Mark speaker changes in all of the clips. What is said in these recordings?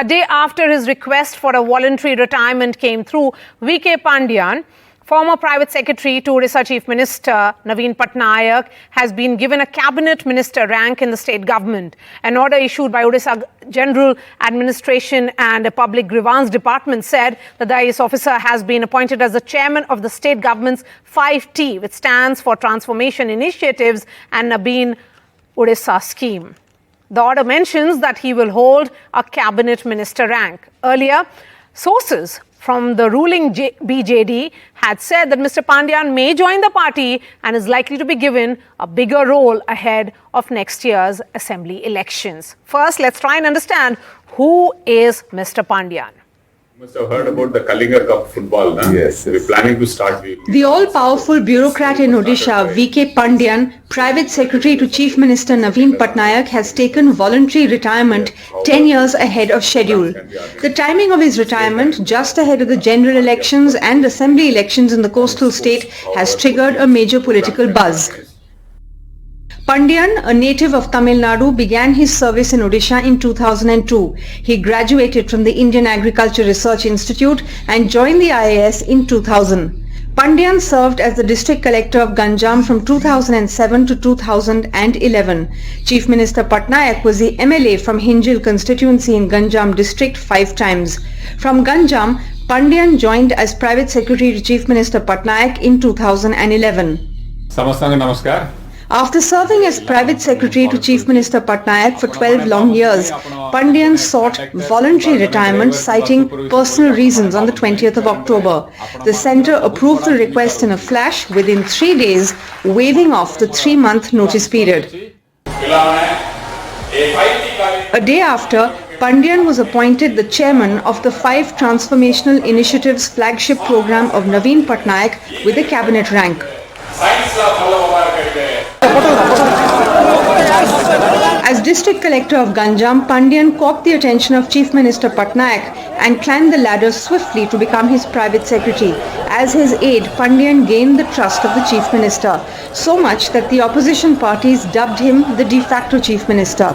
Speaker 1: A day after his request for a voluntary retirement came through, V.K. Pandian, former private secretary to Odisha Chief Minister Naveen Patnaik, has been given a cabinet minister rank in the state government. An order issued by Odisha General Administration and a Public Grievance Department said that the IAS officer has been appointed as the chairman of the state government's 5T, which stands for Transformation Initiatives and Naveen Odisha scheme. The order mentions that he will hold a cabinet minister rank. Earlier, sources from the ruling BJD had said that Mr. Pandian may join the party and is likely to be given a bigger role ahead of next year's assembly elections. First, let's try and understand who is Mr. Pandian.
Speaker 2: You must have heard about the Kalinga Cup football, no?
Speaker 3: Yes.
Speaker 2: We're planning to start.
Speaker 4: The all-powerful bureaucrat in Odisha, V.K. Pandian, Private Secretary to Chief Minister Naveen Patnaik, has taken voluntary retirement 10 years ahead of schedule. The timing of his retirement, just ahead of the general elections and assembly elections in the coastal state, has triggered a major political buzz. Pandian, a native of Tamil Nadu, began his service in Odisha in 2002. He graduated from the Indian Agriculture Research Institute and joined the IAS in 2000. Pandian served as the district collector of Ganjam from 2007 to 2011. Chief Minister Patnaik was the MLA from Hinjil constituency in Ganjam district 5 times. From Ganjam, Pandian joined as Private Secretary to Chief Minister Patnaik in 2011.
Speaker 2: Samastanga namaskar.
Speaker 4: After serving as Private Secretary to Chief Minister Patnaik for 12 long years, Pandian sought voluntary retirement citing personal reasons on the 20th of October. The centre approved the request in a flash within 3 days, waiving off the 3-month notice period. A day after, Pandian was appointed the chairman of the 5 Transformational Initiatives flagship program of Naveen Patnaik with a cabinet rank. As District Collector of Ganjam, Pandian caught the attention of Chief Minister Patnaik and climbed the ladder swiftly to become his private secretary. As his aide, Pandian gained the trust of the Chief Minister, so much that the opposition parties dubbed him the de facto Chief Minister.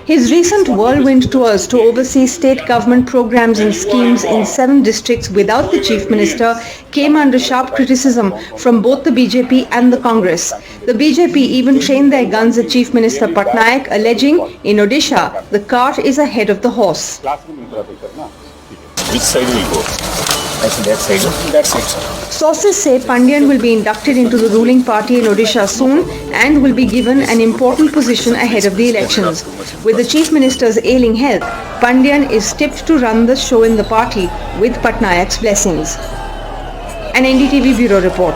Speaker 4: His recent whirlwind tours to oversee state government programs and schemes in 7 districts without the Chief Minister came under sharp criticism from both the BJP and the Congress. The BJP even trained their guns at Chief Minister Patnaik, alleging, in Odisha, the cart is ahead of the horse.
Speaker 3: Which side will go? I think that side. That side.
Speaker 4: Sources say Pandian will be inducted into the ruling party in Odisha soon and will be given an important position ahead of the elections. With the Chief Minister's ailing health, Pandian is tipped to run the show in the party with Patnaik's blessings. An NDTV Bureau Report.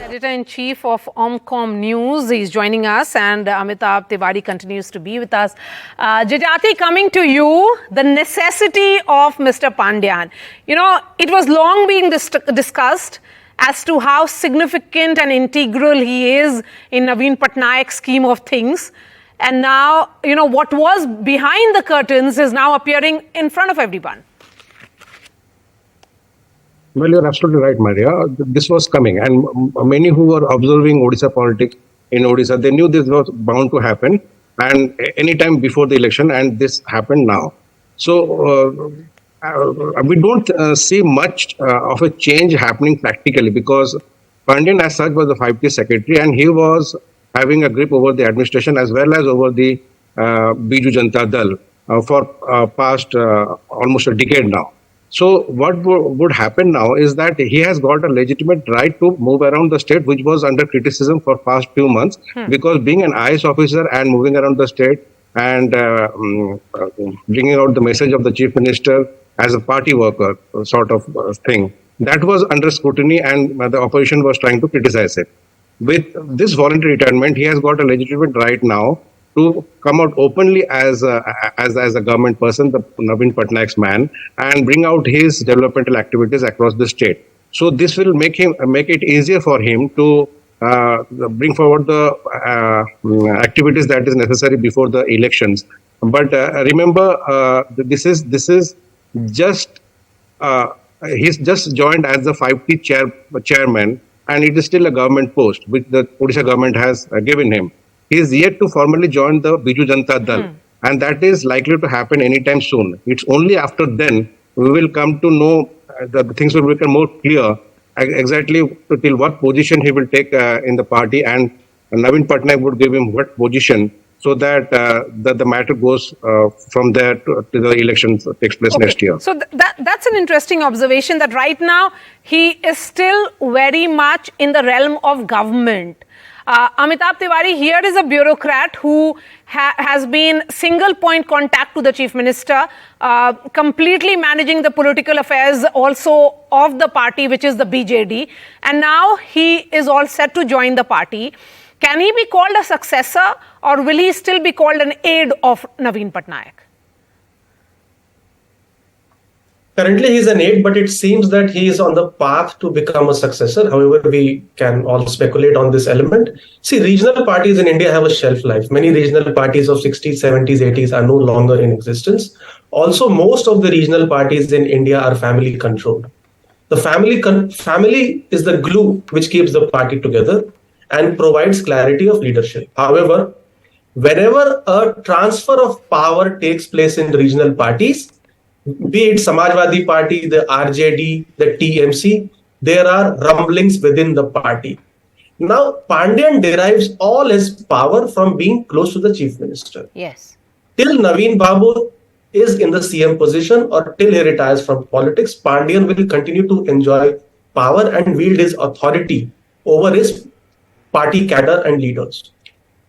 Speaker 1: Editor-in-Chief of Omcom News is joining us, and Amitabh Tiwari continues to be with us. Jajati, coming to you, the necessity of Mr. Pandian. You know, it was long being discussed as to how significant and integral he is in Naveen Patnaik's scheme of things. And now, you know, what was behind the curtains is now appearing in front of everyone.
Speaker 5: Well, you're absolutely right, Marya. This was coming, and many who were observing Odisha politics in Odisha, they knew this was bound to happen, and any time before the election, and this happened now. So we don't see much of a change happening practically, because Pandian as such was the 5T secretary, and he was having a grip over the administration as well as over the Biju Janata Dal for past almost a decade now. So what would happen now is that he has got a legitimate right to move around the state, which was under criticism for past few months, because being an IAS officer and moving around the state and bringing out the message of the Chief Minister as a party worker sort of thing, that was under scrutiny, and the opposition was trying to criticize it. With this voluntary retirement, he has got a legitimate right now to come out openly as a government person, the Naveen Patnaik's man, and bring out his developmental activities across the state. So this will make it easier for him to bring forward the activities that is necessary before the elections. But remember, this is just he's just joined as the 5T chairman, and it is still a government post which the Odisha government has given him. He is yet to formally join the Biju Janata Dal, and that is likely to happen anytime soon. It's only after then we will come to know the things will become more clear exactly till what position he will take in the party, and Naveen Patnaik would give him what position, so that the matter goes from there to the elections takes place next year.
Speaker 1: So that's an interesting observation, that right now he is still very much in the realm of government. Amitabh Tiwari here is a bureaucrat who has been single point contact to the Chief Minister, completely managing the political affairs also of the party, which is the BJD. And now he is all set to join the party. Can he be called a successor, or will he still be called an aide of Naveen Patnaik?
Speaker 6: Currently, he is an aide, but it seems that he is on the path to become a successor. However, we can all speculate on this element. See, regional parties in India have a shelf life. Many regional parties of 60s, 70s, 80s are no longer in existence. Also, most of the regional parties in India are family controlled. The family is the glue which keeps the party together and provides clarity of leadership. However, whenever a transfer of power takes place in regional parties, be it Samajwadi Party, the RJD, the TMC, there are rumblings within the party. Now, Pandian derives all his power from being close to the Chief Minister.
Speaker 1: Yes.
Speaker 6: Till Naveen Babu is in the CM position or till he retires from politics, Pandian will continue to enjoy power and wield his authority over his party cadre and leaders.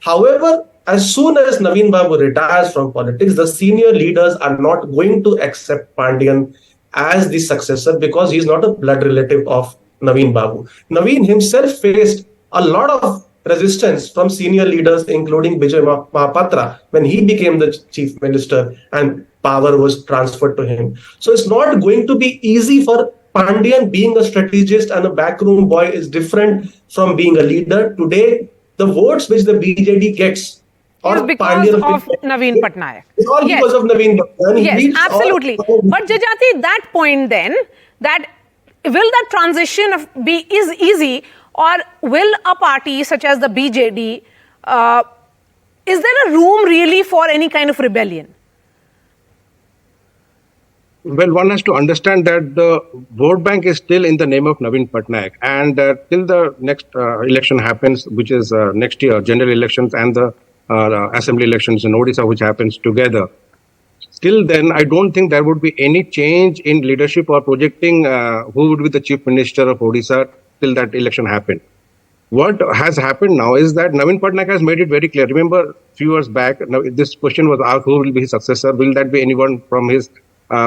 Speaker 6: However, as soon as Naveen Babu retires from politics, the senior leaders are not going to accept Pandian as the successor because he is not a blood relative of Naveen Babu. Naveen himself faced a lot of resistance from senior leaders, including Vijay Mahapatra, when he became the chief minister and power was transferred to him. So it's not going to be easy for Pandian. Being a strategist and a backroom boy is different from being a leader. Today, the votes which the BJD gets
Speaker 1: is because of Naveen Patnaik.
Speaker 6: It's all because of Naveen Patnaik.
Speaker 1: Yes, absolutely. But Jajati, that point then, that will that transition be easy, or will a party such as the BJD, is there a room really for any kind of rebellion?
Speaker 5: Well, one has to understand that the vote bank is still in the name of Naveen Patnaik, and till the next election happens, which is next year, general elections and the assembly elections in Odisha, which happens together. Till then, I don't think there would be any change in leadership or projecting who would be the chief minister of Odisha till that election happened. What has happened now is that Naveen Patnaik has made it very clear. Remember, a few years back, this question was asked, who will be his successor? Will that be anyone from his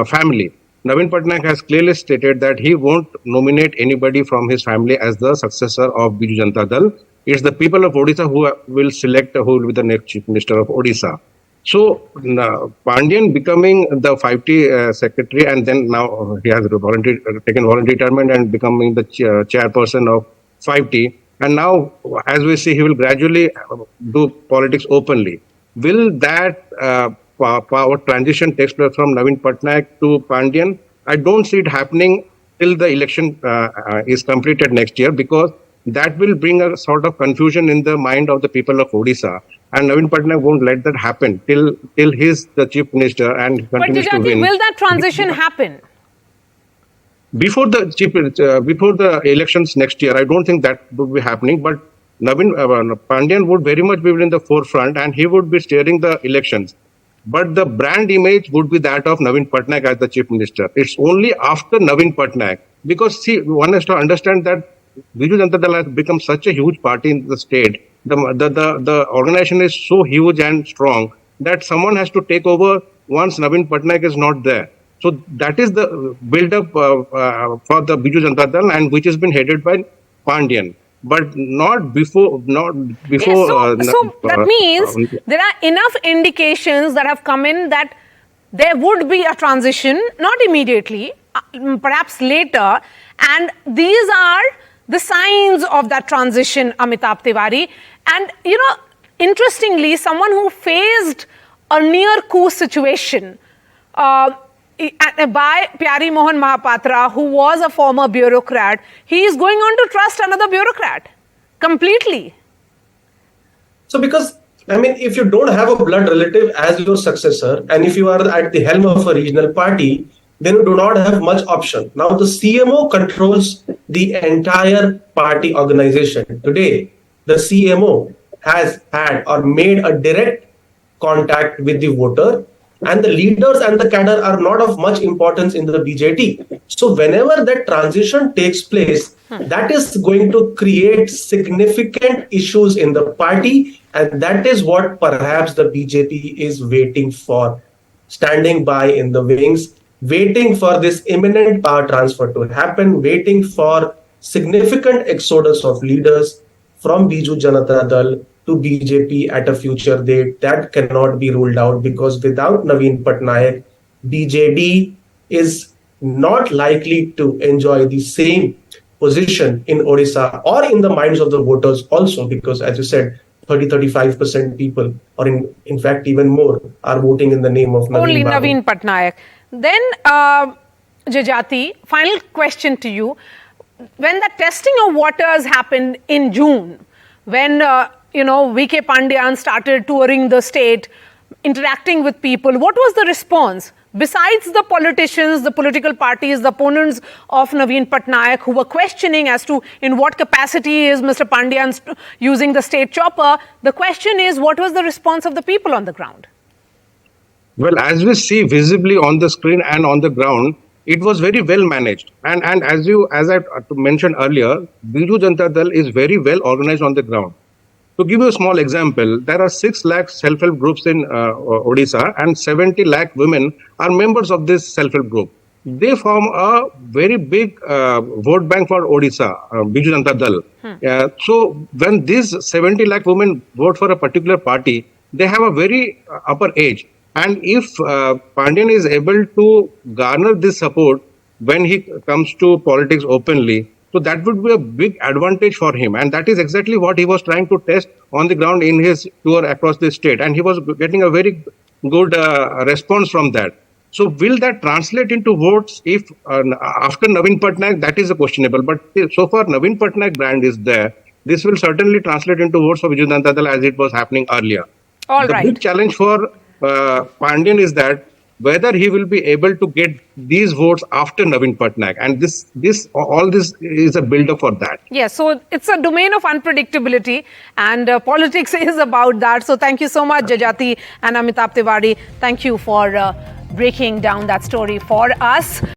Speaker 5: family? Naveen Patnaik has clearly stated that he won't nominate anybody from his family as the successor of Biju Janata Dal. It's the people of Odisha who will select who will be the next chief minister of Odisha. So Pandian becoming the 5T secretary, and then now he has taken voluntary retirement and becoming the chairperson of 5T. And now, as we see, he will gradually do politics openly. Will that power transition takes place from Naveen Patnaik to Pandian? I don't see it happening till the election is completed next year, because that will bring a sort of confusion in the mind of the people of Odisha. And Naveen Patnaik won't let that happen till he's the chief minister and continues to win.
Speaker 1: Will that transition happen?
Speaker 5: Before the elections next year, I don't think that would be happening. But Pandian would very much be in the forefront, and he would be steering the elections. But the brand image would be that of Naveen Patnaik as the chief minister. It's only after Naveen Patnaik, because see, one has to understand that Biju Janata Dal has become such a huge party in the state. The organization is so huge and strong that someone has to take over once Naveen Patnaik is not there. So that is the build-up for the Biju Janata Dal, and which has been headed by Pandian. But not before. Yes,
Speaker 1: so that means there are enough indications that have come in that there would be a transition, not immediately, perhaps later, and these are the signs of that transition, Amitabh Tiwari. And, you know, interestingly, someone who faced a near coup situation, by Pyari Mohan Mahapatra, who was a former bureaucrat, he is going on to trust another bureaucrat completely.
Speaker 6: So because, I mean, if you don't have a blood relative as your successor, and if you are at the helm of a regional party, then you do not have much option. Now, the CMO controls the entire party organization. Today, the CMO has had or made a direct contact with the voter, and the leaders and the cadre are not of much importance in the BJT. So whenever that transition takes place, that is going to create significant issues in the party, and that is what perhaps the BJP is waiting for, standing by in the wings, waiting for this imminent power transfer to happen, waiting for significant exodus of leaders from Biju Janata Dal to BJP at a future date. That cannot be ruled out, because without Naveen Patnaik, BJD is not likely to enjoy the same position in Odisha or in the minds of the voters also, because as you said, 30-35% people, or in fact even more, are voting in the name of
Speaker 1: Only
Speaker 6: Babu.
Speaker 1: Naveen Patnaik. Then, Jajati, final question to you. When the testing of waters happened in June, when VK Pandian started touring the state, interacting with people, what was the response? Besides the politicians, the political parties, the opponents of Naveen Patnaik, who were questioning as to in what capacity is Mr. Pandian using the state chopper, the question is, what was the response of the people on the ground?
Speaker 5: Well, as we see visibly on the screen and on the ground, it was very well managed. And as I mentioned earlier, Biju Janata Dal is very well organized on the ground. To give you a small example, there are 6 lakh self-help groups in Odisha, and 70 lakh women are members of this self-help group. They form a very big vote bank for Odisha, Biju Janata Dal. So when these 70 lakh women vote for a particular party, they have a very upper age. And if Pandian is able to garner this support when he comes to politics openly, so that would be a big advantage for him. And that is exactly what he was trying to test on the ground in his tour across the state. And he was getting a very good response from that. So will that translate into votes if after Naveen Patnaik? That is questionable. But so far, Naveen Patnaik brand is there. This will certainly translate into votes for Biju Janata Dal as it was happening earlier.
Speaker 1: All
Speaker 5: the
Speaker 1: right.
Speaker 5: big challenge for Pandian is that whether he will be able to get these votes after Naveen Patnaik, and all this is a build-up for that.
Speaker 1: Yes, so it's a domain of unpredictability, and politics is about that. So thank you so much, Jajati and Amitabh Tiwari. Thank you for breaking down that story for us.